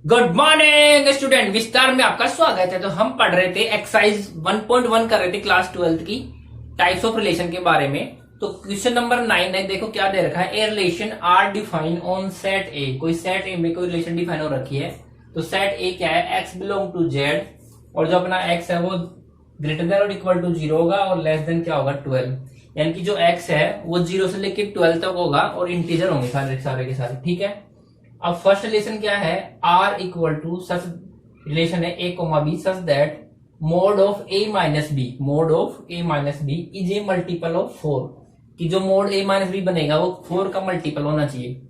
Good morning student, विस्तार में आपका स्वागत है। तो हम पढ़ रहे थे एक्सरसाइज 1.1 कर रहे थे क्लास 12 की टाइप्स ऑफ रिलेशन के बारे में। तो क्वेश्चन नंबर 9 है। देखो क्या दे रखा है, A relation R define on set A. कोई सेट ए में कोई रिलेशन डिफाइन हो रखी है। तो सेट ए क्या है, एक्स बिलोंग टू जेड, और जो अपना एक्स है वो ग्रेटर देन और इक्वल टू 0 होगा और लेस देन क्या होगा 12। यानी कि जो एक्स है वो 0 से लेकर 12 तक होगा और इंटीजर होंगे सारे सारे के सारे। ठीक है। अब फर्स्ट रिलेशन क्या है, R equal to such relation है A comma B such that mod of A minus B, mod of A minus B is A multiple of 4। कि जो मोड ए माइनस बी बनेगा वो 4 का मल्टीपल होना चाहिए।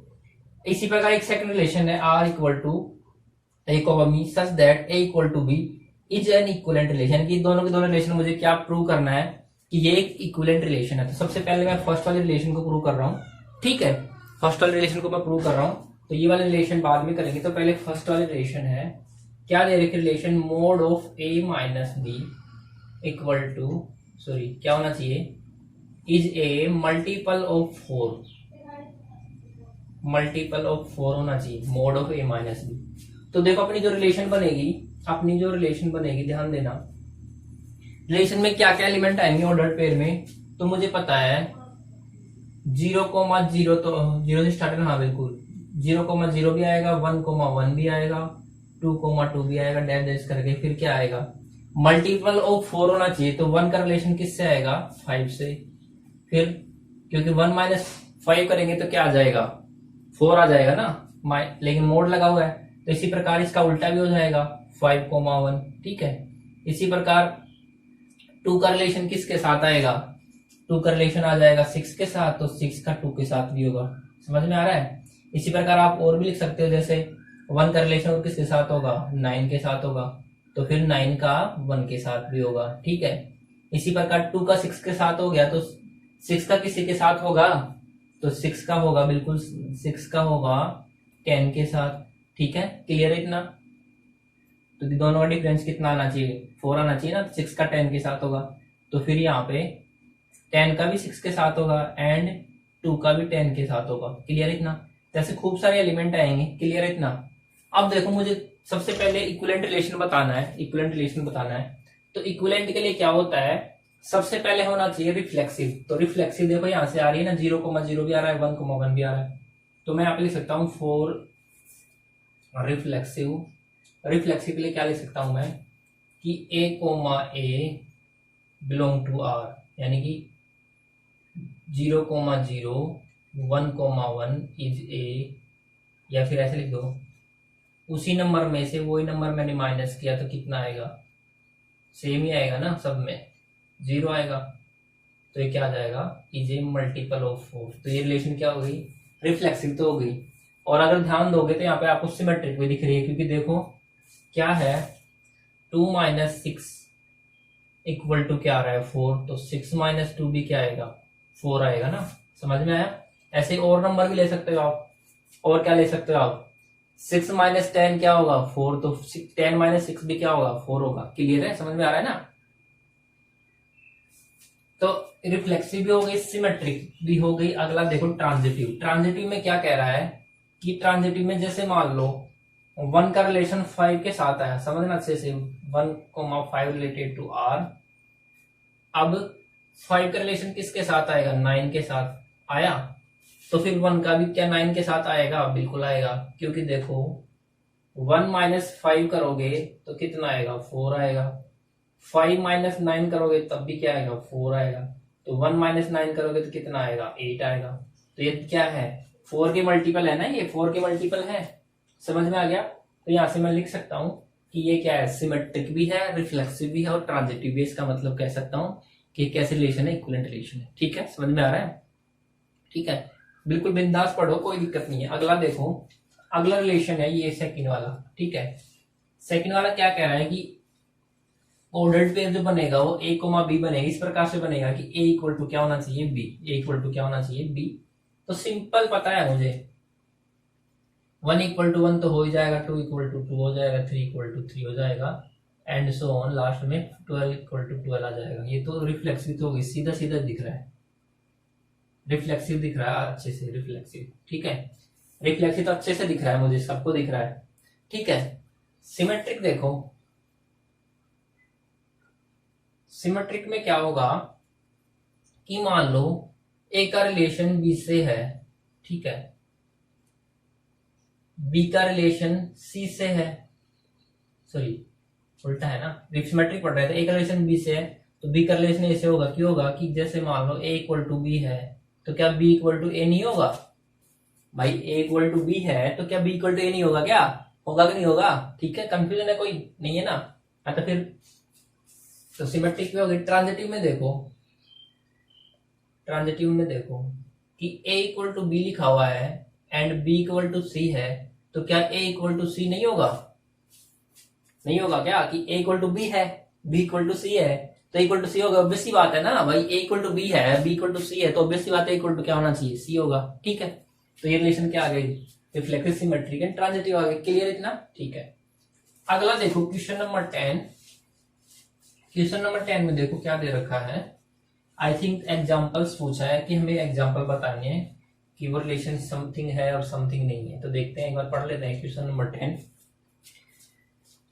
इसी प्रकार एक सेकंड रिलेशन है R equal to A comma B such that A equal to B is an equivalent relation. कि दोनों के दोनों रिलेशन मुझे क्या प्रूव करना है कि ये एक इक्वलेंट रिलेशन है। तो सबसे पहले मैं फर्स्ट वाले रिलेशन को प्रूव कर रहा हूँ। ठीक है, फर्स्ट वाले रिलेशन को मैं प्रूव कर रहा हूँ, तो ये वाले रिलेशन बाद में करेंगे। तो पहले फर्स्ट वाले रिलेशन है, क्या दे रखे relation, mod of A minus B equal to sorry क्या होना चाहिए, is A multiple of 4, multiple of 4 होना चाहिए mod of A minus B. तो देखो अपनी जो रिलेशन बनेगी, अपनी जो रिलेशन बनेगी, ध्यान देना रिलेशन में क्या क्या एलिमेंट आएंगे ऑर्डर पेयर में। तो मुझे पता है 0,0, तो 0 से स्टार्ट करना, हाँ बिल्कुल 0,0 भी आएगा, 1,1 भी आएगा, 2,2 भी आएगा, डैश डैश करके फिर क्या आएगा, मल्टीपल ऑफ 4 होना चाहिए। तो 1 का रिलेशन किससे आएगा, 5 से। फिर क्योंकि 1 माइनस 5 करेंगे तो क्या आ जाएगा, 4 आ जाएगा ना, लेकिन मोड लगा हुआ है। तो इसी प्रकार इसका उल्टा भी हो जाएगा 5,1। ठीक है। इसी प्रकार 2 का रिलेशन किसके साथ आएगा, 2 का रिलेशन आ जाएगा 6 के साथ, तो 6 का 2 के साथ भी होगा। समझ में आ रहा है। इसी प्रकार आप और भी लिख सकते हो, जैसे 1 का रिलेशन और किसके साथ होगा, 9 के साथ होगा, तो फिर 9 का 1 के साथ भी होगा। ठीक है। इसी प्रकार 2 का 6 के साथ हो गया, तो 6 का किसी के साथ होगा, तो 6 का होगा बिल्कुल 6 का होगा 10 के साथ। ठीक है, क्लियर है इतना। तो दोनों का डिफरेंस कितना आना चाहिए, 4 आना चाहिए ना। 6 का 10 के साथ होगा, तो फिर यहाँ पे 10 का भी 6 के साथ होगा एंड 2 का भी 10 के साथ होगा। क्लियर इतना। जैसे खूब सारे एलिमेंट आएंगे। क्लियर इतना। अब देखो मुझे सबसे पहले इक्विवेलेंट रिलेशन बताना है, इक्विवेलेंट रिलेशन बताना है। तो इक्विवेलेंट के लिए क्या होता है, सबसे पहले होना चाहिए रिफ्लेक्सिव। तो रिफ्लेक्सिव देखो यहाँ से आ रही है ना, 0,0 भी आ रहा है, 1,1 भी आ रहा है। तो मैं यहाँ पे लिख सकता हूँ 4 रिफ्लेक्सिव। रिफ्लेक्सिव के लिए क्या लिख सकता हूं मैं, कि ए बिलोंग टू आर, यानी कि 0,0 1,1 इज ए, या फिर ऐसे लिख दो उसी नंबर में से वही नंबर मैंने माइनस किया तो कितना आएगा, सेम ही आएगा ना, सब में 0 आएगा। तो ये क्या आ जाएगा, इज ए मल्टीपल ऑफ 4। तो ये रिलेशन क्या हो गई, रिफ्लेक्सिव तो हो गई। और अगर ध्यान दोगे तो यहाँ पे आपको सिमेट्रिक भी दिख रही है, क्योंकि देखो क्या है, 2 माइनस 6 इक्वल टू क्या आ रहा है 4, तो 6 माइनस 2 भी क्या आएगा, 4 आएगा ना। समझ में आया। ऐसे और नंबर भी ले सकते हो आप। और क्या ले सकते हो आप, 6 माइनस 10 क्या होगा 4, तो 10 माइनस 6 भी क्या होगा 4 होगा। क्लियर है, समझ में आ रहा है ना। तो रिफ्लेक्सिव भी हो गई, सिमेट्रिक भी हो गई। अगला देखो ट्रांजिटिव। ट्रांजिटिव में क्या कह रहा है, कि ट्रांजिटिव में जैसे मान लो 1 का रिलेशन 5 के साथ आया, समझना अच्छे से, 1,5 रिलेटेड टू आर। अब 5 का रिलेशन किसके साथ आएगा, 9 के साथ आया, तो फिर 1 का भी क्या 9 के साथ आएगा, बिल्कुल आएगा। क्योंकि देखो 1 माइनस 5 करोगे तो कितना आएगा, 4 आएगा। 5 माइनस 9 करोगे तब भी क्या आएगा, 4 आएगा। तो 1 माइनस 9 करोगे तो कितना आएगा, 8 आएगा। तो ये क्या है, 4 के मल्टीपल है ना, ये 4 के मल्टीपल है। समझ में आ गया। तो यहां से मैं लिख सकता हूं कि ये क्या है, सिमेट्रिक भी है, रिफ्लेक्सिव भी है और ट्रांजिटिव भी। इसका मतलब कह सकता हूं कि कैसे रिलेशन है, इक्विवेलेंट रिलेशन है। ठीक है, समझ में आ रहा है। ठीक है, बिल्कुल बिंदास पढ़ो, कोई दिक्कत नहीं है। अगला देखो, अगला रिलेशन है ये सेकंड वाला। ठीक है, सेकंड वाला क्या कह रहा है कि ऑर्डर्ड पेयर जो बनेगा वो ए कोमा बी बनेगा। इस प्रकार से बनेगा कि ए इक्वल टू क्या होना चाहिए, बी। ए इक्वल टू क्या होना चाहिए, बी। तो सिंपल पता है मुझे, 1 इक्वल टू 1 तो हो ही जाएगा, 2 इक्वल टू 2 हो जाएगा, 3 इक्वल टू 3 हो जाएगा, एंड सो ऑन। लास्ट में 12 इक्वल टू 12 आ जाएगा। ये तो रिफ्लेक्सिव तो होगी, सीधा सीधा दिख रहा है, रिफ्लेक्सिव दिख रहा है अच्छे से, रिफ्लेक्सिव। ठीक है, रिफ्लेक्सिव तो अच्छे से दिख रहा है, मुझे सबको दिख रहा है। ठीक है। सिमेट्रिक देखो, सिमेट्रिक में क्या होगा कि मान लो ए का रिलेशन बी से है, ठीक है, बी का रिलेशन सी से है, सॉरी उल्टा है ना, सिमेट्रिक पढ़ रहे थे, ए का रिलेशन बी से है तो बी का रिलेशन ए से होगा। क्यों होगा कि जैसे मान लो ए इक्वल टू बी है तो क्या बी इक्वल टू ए नहीं होगा? भाई ए इक्वल टू बी है तो क्या बी इक्वल टू ए नहीं होगा? क्या होगा कि नहीं होगा? ठीक है, कंफ्यूजन है कोई नहीं है ना? तो फिर तो सिमेट्रिक में होगी। ट्रांजिटिव में देखो, ट्रांजिटिव में देखो कि a इक्वल टू बी लिखा हुआ है एंड b इक्वल टू सी है तो क्या a इक्वल टू सी नहीं होगा? नहीं होगा क्या कि a इक्वल टू बी है, b इक्वल टू सी है तो इक्वल टू सी होगा। ऑब्वियस सी बात है ना भाई, a इक्वल टू बी है, b इक्वल टू सी है तो ऑब्वियस सी बात है इक्वल टू क्या होना चाहिए? सी होगा। ठीक है, तो ये रिलेशन क्या आ गई? रिफ्लेक्सिव, सिमेट्रिक एंड ट्रांजिटिव आ गई। क्लियर इतना? ठीक है। अगला देखो क्वेश्चन नंबर 10। क्वेश्चन नंबर 10 में देखो क्या दे रखा है। आई थिंक एग्जाम्पल्स पूछा है कि हमें एग्जाम्पल बतानी है कि वो रिलेशन समथिंग है और समथिंग नहीं है। तो देखते हैं, एक बार पढ़ लेते हैं क्वेश्चन नंबर 10।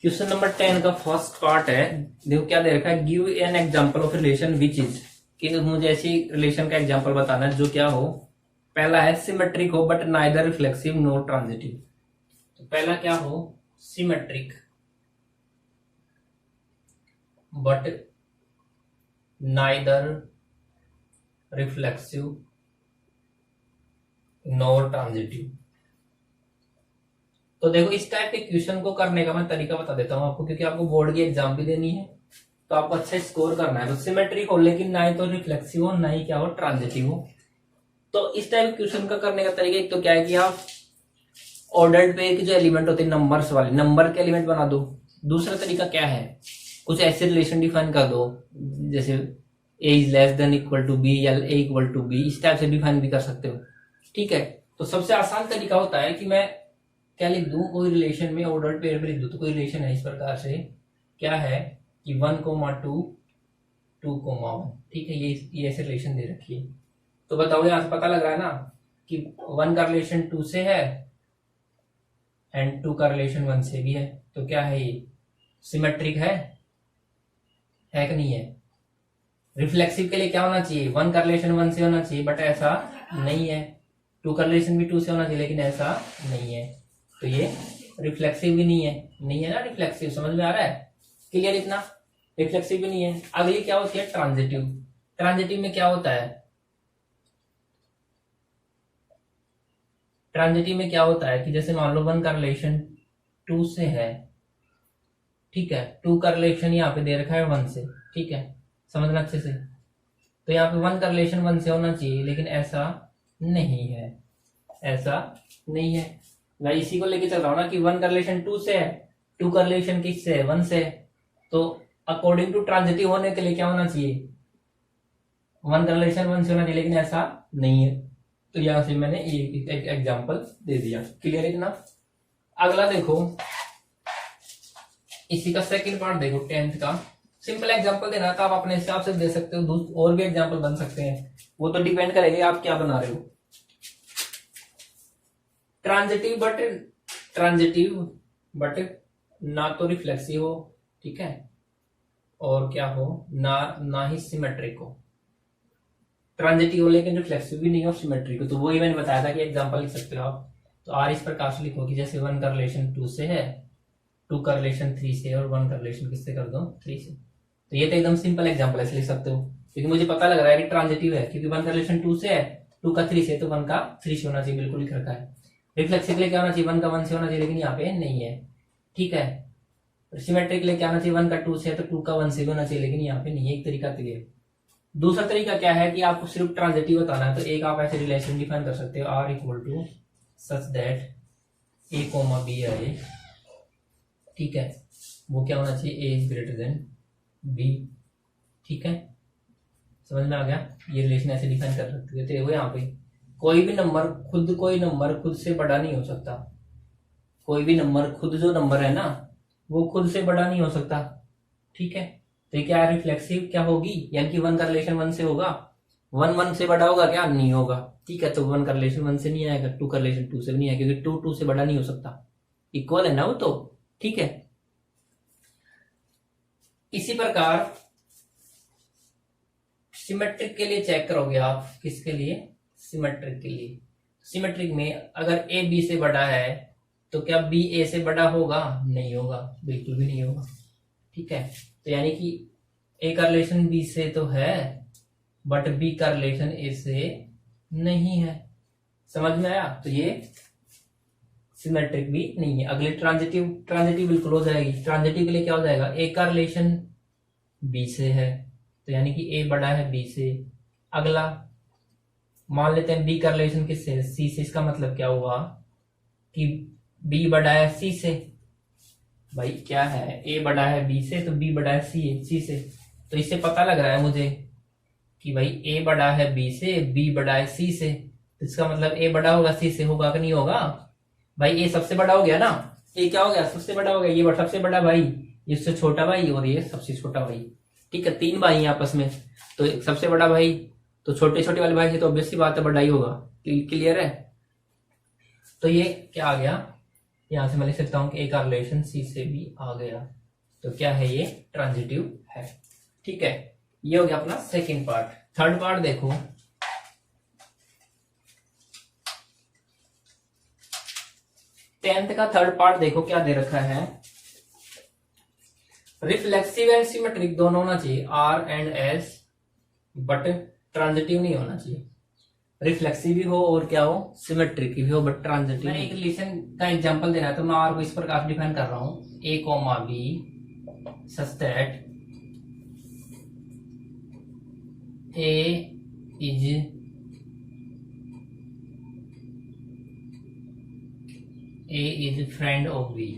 क्वेश्चन नंबर 10 का फर्स्ट पार्ट है, देखो क्या दे रखा है, give an example of relation which is, कि मुझे ऐसी रिलेशन का एग्जांपल बताना है जो क्या हो। पहला है सिमेट्रिक हो but neither reflexive nor transitive. तो पहला क्या हो, symmetric but neither reflexive nor transitive. तो देखो इस टाइप के क्वेश्चन को करने का मैं तरीका बता देता हूं आपको, क्योंकि आपको बोर्ड की एग्जाम भी देनी है तो आपको अच्छा स्कोर करना है। तो सिमेट्रिक हो लेकिन ना ही तो रिफ्लेक्सिव हो ना ही क्या हो ट्रांजिटिव हो। तो इस टाइप क्वेश्चन का करने का तरीका एक तो क्या है कि आप ऑर्डर्ड पे के जो एलिमेंट होते हैं नंबर्स वाले, नंबर के एलिमेंट बना दो। दूसरा तरीका क्या है, कुछ ऐसे रिलेशन डिफाइन कर दो जैसे a is less than equal to B या a इक्वल टू बी, इस टाइप से डिफाइन भी कर सकते हो। ठीक है, तो सबसे आसान तरीका होता है कि मैं क्या लिख दूं, कोई रिलेशन में ऑर्डर्ड पेयर में लिख दूं। तो कोई रिलेशन है इस प्रकार से, क्या है कि 1,2 2,1। ठीक है, ये ऐसे रिलेशन दे रखी है। तो बताओ यहां से पता लग रहा है ना कि 1 का रिलेशन 2 से है एंड 2 का रिलेशन 1 से भी है। तो क्या है ये, सिमेट्रिक है कि नहीं है? रिफ्लेक्सिव के लिए क्या होना चाहिए, 1 का रिलेशन 1 से होना चाहिए बट ऐसा नहीं है। 2 का रिलेशन भी 2 से होना चाहिए लेकिन ऐसा नहीं है। तो ये रिफ्लेक्सिव भी नहीं है, नहीं है ना रिफ्लेक्सिव, समझ में आ रहा है? क्लियर इतना? रिफ्लेक्सिव भी नहीं है। अगली क्या होती है, ट्रांजिटिव। ट्रांजिटिव में क्या होता है, ट्रांजिटिव में क्या होता है कि जैसे मान लो 1 का रिलेशन 2 से है, ठीक है, 2 का रिलेशन यहाँ पे दे रखा है 1 से। ठीक है, समझना अच्छे से। तो यहाँ पे 1 का रिलेशन 1 से होना चाहिए लेकिन ऐसा नहीं है, ऐसा नहीं है। मैं इसी को लेके चल रहा हूं ना कि 1 का रिलेशन 2 से है, 2 का रिलेशन किससे है, 1 से है। तो अकॉर्डिंग टू ट्रांजिटिव होने के लिए क्या होना चाहिए, 1 का रिलेशन 1 से होना चाहिए लेकिन ऐसा नहीं है। तो यहां से मैंने एक एग्जांपल दे दिया। क्लियर इतना? अगला देखो, इसी का सेकंड पार्ट देखो 10th का। सिंपल एग्जांपल देना था, आप अपने हिसाब से दे सकते हो, और भी एग्जांपल बन सकते हैं, वो तो डिपेंड करेगा आप क्या बना रहे हो। ट्रांजिटिव बट ना तो रिफ्लेक्सिव हो, ठीक है, और क्या हो ना ही सिमेट्रिक हो। ट्रांजिटिव हो लेकिन रिफ्लेक्सिव भी नहीं हो, सिमेट्रिक हो। तो वही मैंने बताया था कि एग्जांपल लिख सकते हो आप। तो आर इस प्रकार से लिखो कि जैसे 1 का रिलेशन 2 से है, 2 का रिलेशन 3 से और 1 का रिलेशन किससे कर दो, 3 से। तो ये तो एकदम सिंपल एग्जांपल ऐसे लिख सकते हो, क्योंकि मुझे पता लग रहा है कि ट्रांजिटिव है, क्योंकि 1 का रिलेशन 2 से है, 2 का 3 से, तो 1 का 3 से होना चाहिए, बिल्कुल लिख रखा है। रिफ्लेक्सिव के लिए क्या होना चाहिए, 1 का 1 से होना चाहिए लेकिन यहाँ पे नहीं है। ठीक है, सिमेट्रिक के लिए क्या होना चाहिए, 1 का 2 से है तो 2 का 1 से भी होना चाहिए लेकिन यहाँ पे नहीं है। एक तरीका तो ये। दूसरा तरीका क्या है कि आपको सिर्फ ट्रांजिटिव बताना है, तो एक आप ऐसे रिलेशन डिफाइन कर सकते हो, R equal to such that A comma B आए। ठीक है, वो क्या होना चाहिए, A is greater than B. ठीक है, समझ में आ गया? ये रिलेशन ऐसे डिफाइन कर सकते हो। तो देखो यहाँ पे कोई भी नंबर खुद से बड़ा नहीं हो सकता। कोई भी नंबर, खुद जो नंबर है ना वो खुद से बड़ा नहीं हो सकता। ठीक है, तो ये क्या है, रिफ्लेक्सिव क्या होगी, यानी कि 1 का रिलेशन 1 से होगा, 1 से बड़ा होगा क्या, नहीं होगा। ठीक है, तो 1 का रिलेशन 1 से नहीं आएगा, 2 का रिलेशन 2 से भी नहीं आएगा, क्योंकि 2 से बड़ा नहीं हो सकता। इक्वल है ना वो तो, ठीक है। इसी प्रकार सिमेट्रिक के लिए चेक करोगे आप, किसके लिए, सिमेट्रिक के लिए। सिमेट्रिक में अगर ए बी से बड़ा है तो क्या बी ए से बड़ा होगा, नहीं होगा, बिल्कुल भी नहीं होगा, ठीक है। तो यानी कि ए का रिलेशन बी से तो है बट बी का रिलेशन ए से नहीं है, समझ में आया। तो ये सिमेट्रिक भी नहीं है। अगले ट्रांजिटिव, ट्रांजिटिव बिल्कुल हो जाएगी। ट्रांजिटिव के लिए क्या हो जाएगा, ए का रिलेशन बी से है तो यानी कि ए बड़ा है बी से। अगला मान लेते हैं बी का रिलेशन किससे, सी से। इसका मतलब क्या हुआ कि बी बड़ा है सी से। भाई क्या है, ए बड़ा है बी से तो बी बड़ा है सी से। तो इससे पता लग रहा है मुझे कि भाई ए बड़ा है बी से, बी बड़ा है सी से। तो इसका मतलब ए बड़ा होगा सी से, होगा कि नहीं होगा। भाई ए सबसे बड़ा हो गया ना, ए क्या हो गया, सबसे बड़ा हो गया। ये सबसे बड़ा भाई, इससे छोटा भाई और ये सबसे छोटा भाई, ठीक है। तीन भाई हैं आपस में, तो सबसे बड़ा भाई तो छोटे छोटे वाले भाई से तो ऑब्वियसली बात है बड़ा ही होगा। क्लियर है। तो ये क्या आ गया, यहां से मैं लिख सकता हूं कि ए का रिलेशन सी से भी आ गया। तो क्या है, ये ट्रांजिटिव है, ठीक है। ये हो गया अपना सेकंड पार्ट। थर्ड पार्ट देखो, टेंथ का थर्ड पार्ट देखो क्या दे रखा है। रिफ्लेक्सिव एंड सिमेट्रिक दोनों होना चाहिए, R and S, but transitive नहीं होना चाहिए। रिफ्लेक्सिव भी हो और क्या हो, सिमेट्रिक भी हो, बट ट्रांजिटिव। मैं एक रिलेशन का एग्जांपल देना है तो मैं आर को इस प्रकार डिफाइन कर रहा हूं, A comma B such that A is friend of B.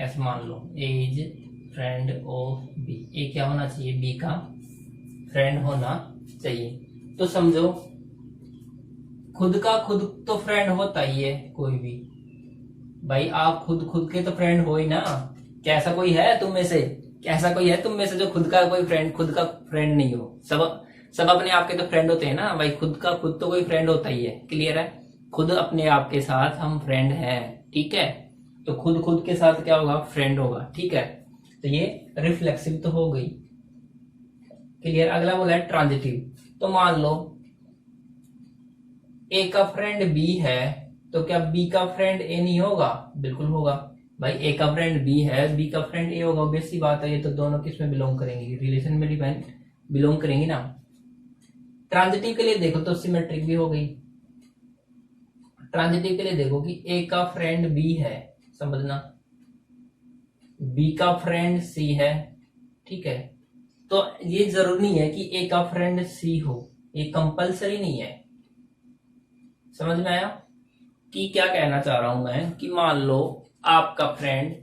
ऐसे मान लो A is friend of B. A क्या होना चाहिए, बी का फ्रेंड होना चाहिए। तो समझो खुद का खुद तो फ्रेंड होता ही है कोई भी। भाई आप खुद के तो फ्रेंड हो ही ना। क्या ऐसा कोई है तुम में से, क्या ऐसा कोई है तुम में से जो खुद का फ्रेंड नहीं हो। सब अपने आप के तो फ्रेंड होते हैं ना भाई। खुद का खुद तो कोई फ्रेंड होता ही है। क्लियर है। खुद अपने आप के साथ हम फ्रेंड हैं, ठीक है। तो खुद के साथ क्या होगा, फ्रेंड होगा, ठीक है। तो ये रिफ्लेक्सिव तो हो गई, क्लियर। अगला बोला है ट्रांजिटिव। तो मान लो ए का फ्रेंड बी है तो क्या बी का फ्रेंड ए नहीं होगा, बिल्कुल होगा। भाई ए का फ्रेंड बी है, बी का फ्रेंड ए होगा, ऑब्वियस सी बात है। ये तो दोनों किस में बिलोंग करेंगे, रिलेशन में डिपेंड बिलोंग करेंगी ना। ट्रांजिटिव के लिए देखो तो सिमेट्रिक भी हो गई। ट्रांजिटिव के लिए देखो कि ए का फ्रेंड बी है, समझना, बी का फ्रेंड सी है, ठीक है। तो ये जरूरी नहीं है कि ए का फ्रेंड सी हो, ये कंपलसरी नहीं है। समझ में आया कि क्या कहना चाह रहा हूं मैं, कि मान लो आपका फ्रेंड,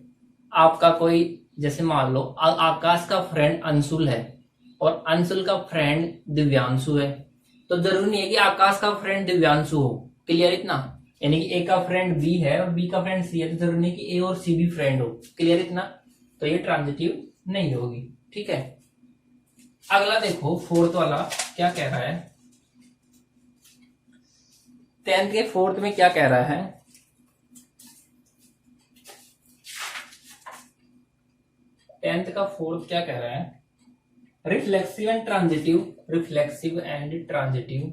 आपका कोई, जैसे मान लो आकाश का फ्रेंड अंशुल है और अंशुल का फ्रेंड दिव्यांशु है। तो जरूरी नहीं है कि आकाश का फ्रेंड दिव्यांशु हो। क्लियर इतना। यानी कि ए का फ्रेंड बी है और बी का फ्रेंड सी है, तो जरूरी नहीं कि ए और सी भी फ्रेंड हो। क्लियर इतना। तो ये ट्रांजिटिव नहीं होगी, ठीक है। अगला देखो फोर्थ वाला क्या कह रहा है। टेंथ के फोर्थ में क्या कह रहा है, टेंथ का फोर्थ क्या कह रहा है, reflexive and transitive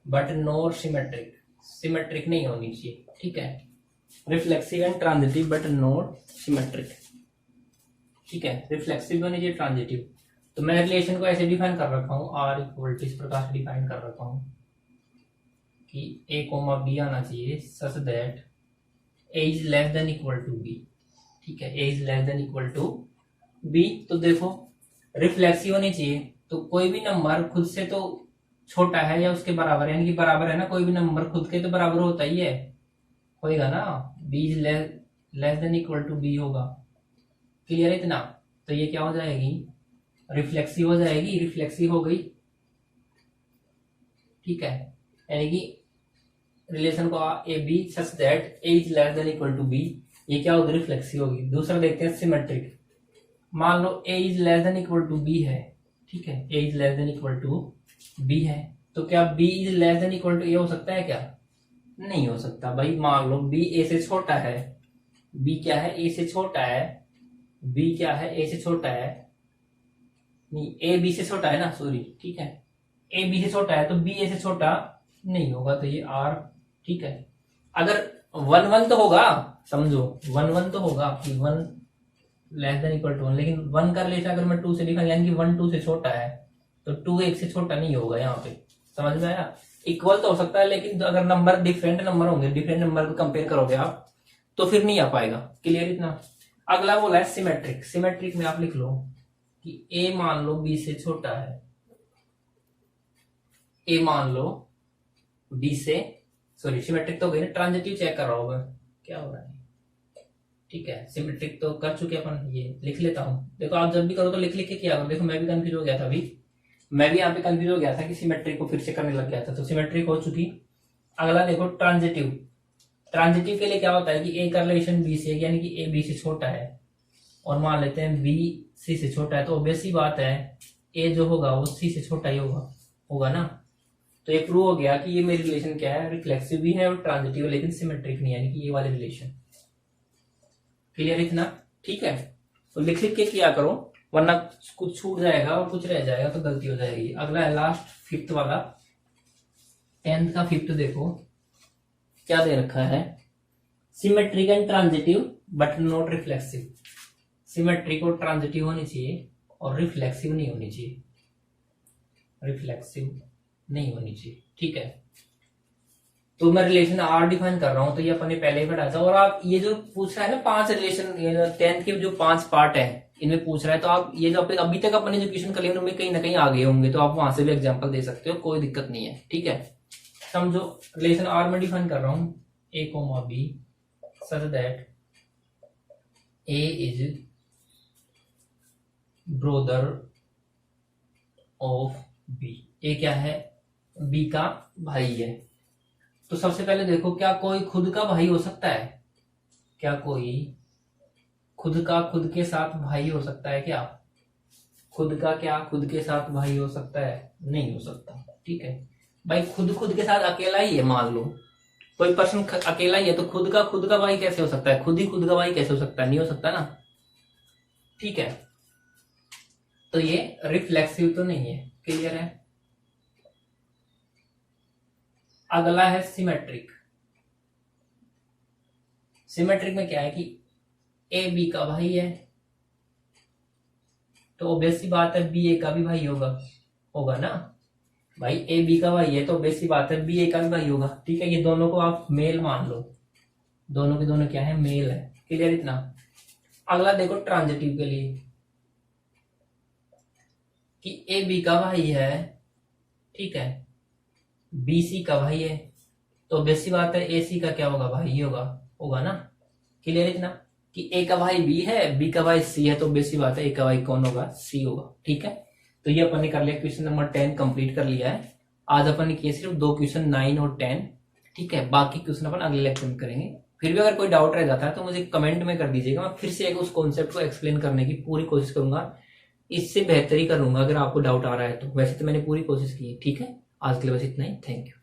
but not symmetric. Symmetric नहीं होनी चाहिए, ठीक है। Reflexive and transitive but not symmetric, ठीक है। रिफ्लेक्सिव होनी चाहिए, ट्रांजिटिव। तो मैं रिलेशन को ऐसे डिफाइन कर रखा हूं, आर इक्वल टू इस प्रकार से डिफाइन कर रखा हूं कि ए कोमा बी आना चाहिए such that A is less than equal to B, ठीक है। A is less than equal to B. तो देखो रिफ्लेक्सिव होनी चाहिए, तो कोई भी नंबर खुद से तो छोटा है या उसके बराबर है, यानी कि बराबर है ना। कोई भी नंबर खुद के तो बराबर होता ही है, होएगा ना। B is less than equal to B होगा। क्लियर इतना। तो ये क्या हो जाएगी, रिफ्लेक्सिव हो जाएगी। रिफ्लेक्सिव हो गई, ठीक है। यानी कि रिलेशन को A B such that A is less than equal to B, ये क्या होगी, रिफ्लेक्सिव होगी। दूसरा देखते हैं सिमेट्रिक। मान लो A is less than equal to B है, ठीक है। A is less than equal to B है, तो क्या B is less than equal to A हो सकता है क्या, नहीं हो सकता। भाई मान लो बी ए से छोटा है बी क्या है, ए से छोटा है, बी क्या है, ए से छोटा है, नहीं ए बी से छोटा है ना, सॉरी, ठीक है, ए बी से छोटा है तो बी ए से छोटा नहीं होगा, तो ये आर, ठीक है। अगर वन वन तो होगा, समझो वन वन तो होगा कि one less than equal to one, लेकिन वन का रिलेशन अगर मैं टू से लिखा, यानी कि वन टू से छोटा है, तो टू एक से छोटा नहीं होगा यहाँ पे, समझ में आया। इक्वल तो हो सकता है, लेकिन अगर नंबर डिफरेंट नंबर होंगे, डिफरेंट नंबर को कंपेयर करोगे आप, तो फिर नहीं आ पाएगा। क्लियर इतना। अगला बोला है सिमेट्रिक। सिमेट्रिक में आप लिख लो कि ए मान लो बी से छोटा है, ए मान लो बी से, सॉरी सिमेट्रिक तो हो गई ना, ट्रांजिटिव चेक कर रहा होगा क्या हो रहा है, ठीक है। सिमेट्रिक तो कर चुके अपन, ये लिख लेता हूं। देखो आप जब भी करो तो लिख लिख के किया करो। देखो मैं भी कंफ्यूज हो गया था अभी, मैं भी यहाँ पे कंफ्यूज हो गया था कि सिमेट्रिक को फिर से करने लग गया था, तो सिमेट्रिक हो चुकी। अगला देखो ट्रांजिटिव। ट्रांजिटिव के लिए क्या होता है कि ए का रिलेशन बी से, यानी कि ए बी से छोटा है, और मान लेते हैं बी सी से छोटा है, तो ऑब्वियस ही बात है ए जो होगा वो सी से छोटा ही होगा ना। तो ये प्रूव हो गया कि ये मेरी रिलेशन क्या है, रिफ्लेक्सिव भी है और ट्रांजिटिव, लेकिन सिमेट्रिक नहीं, यानी कि ये वाले रिलेशन। क्लियर इतना, ठीक है। तो लिख लिख के किया करो, वरना कुछ छूट जाएगा और कुछ रह जाएगा तो गलती हो जाएगी। अगला है लास्ट फिफ्थ वाला, 10th का फिफ्थ। देखो क्या दे रखा है, symmetric and transitive but not reflexive. Symmetric और ट्रांजिटिव होनी चाहिए और रिफ्लेक्सिव नहीं होनी चाहिए, रिफ्लेक्सिव नहीं होनी चाहिए, ठीक है। तो मैं रिलेशन आर डिफाइन कर रहा हूं, तो ये अपने पहले ही पढ़ा था। और आप ये जो पूछ रहा है ना 5 रिलेशन, 10th के जो 5 पार्ट है इनमें पूछ रहा है, तो आप ये जो अभी तक अपने जो क्वेश्चन कर लिए उनमें कहीं ना कहीं आ गए होंगे, तो आप वहां से भी एग्जांपल दे सकते हो, कोई दिक्कत नहीं है, ठीक है। समझो रिलेशन आर में डिफाइन कर रहा हूं, A comma B such that A is brother of B. A क्या है, बी का भाई है। तो सबसे पहले देखो, क्या कोई खुद का भाई हो सकता है, क्या कोई खुद का खुद के साथ भाई हो सकता है, क्या खुद का क्या खुद के साथ भाई हो सकता है, नहीं हो सकता, ठीक है। भाई खुद के साथ अकेला ही है, मान लो कोई पर्सन अकेला ही है, तो खुद का भाई कैसे हो सकता है, खुद ही खुद का भाई कैसे हो सकता है, नहीं हो सकता ना, ठीक है। तो ये रिफ्लेक्सिव तो नहीं है, क्लियर है। अगला है सिमेट्रिक। सिमेट्रिक में क्या है कि ए बी का भाई है, तो ऑब्वियस सी बात है बी ए का भी भाई होगा ना। भाई ए बी का भाई है तो ऑब्वियस सी बात है बी ए का भी भाई होगा, ठीक है। ये दोनों को आप मेल मान लो, दोनों के दोनों क्या है, मेल है, क्लियर इतना। अगला देखो ट्रांजिटिव के लिए कि ए बी का भाई है, ठीक है, बी सी का भाई है, तो ऑब्वियस सी बात है ए सी का क्या होगा, भाई होगा ना। क्लियर इतना कि ए का भाई बी है, बी का भाई सी है, तो ऑब्वियस सी बात है ए का भाई कौन होगा, सी होगा, ठीक है। तो ये अपन ने कर लिया, क्वेश्चन नंबर 10 कंप्लीट कर लिया है। आज अपन ने किए सिर्फ 2 क्वेश्चन, 9 और 10, ठीक है। बाकी क्वेश्चन अपन अगले लेक्चर में करेंगे। फिर भी अगर कोई डाउट रह जाता है तो मुझे कमेंट में कर दीजिएगा, मैं फिर से एक उस कॉन्सेप्ट को एक्सप्लेन करने की पूरी कोशिश करूंगा, इससे बेहतर ही करूंगा अगर आपको डाउट आ रहा है तो। वैसे तो मैंने पूरी कोशिश की है, ठीक है। आज के लिए बस इतना ही, थैंक यू।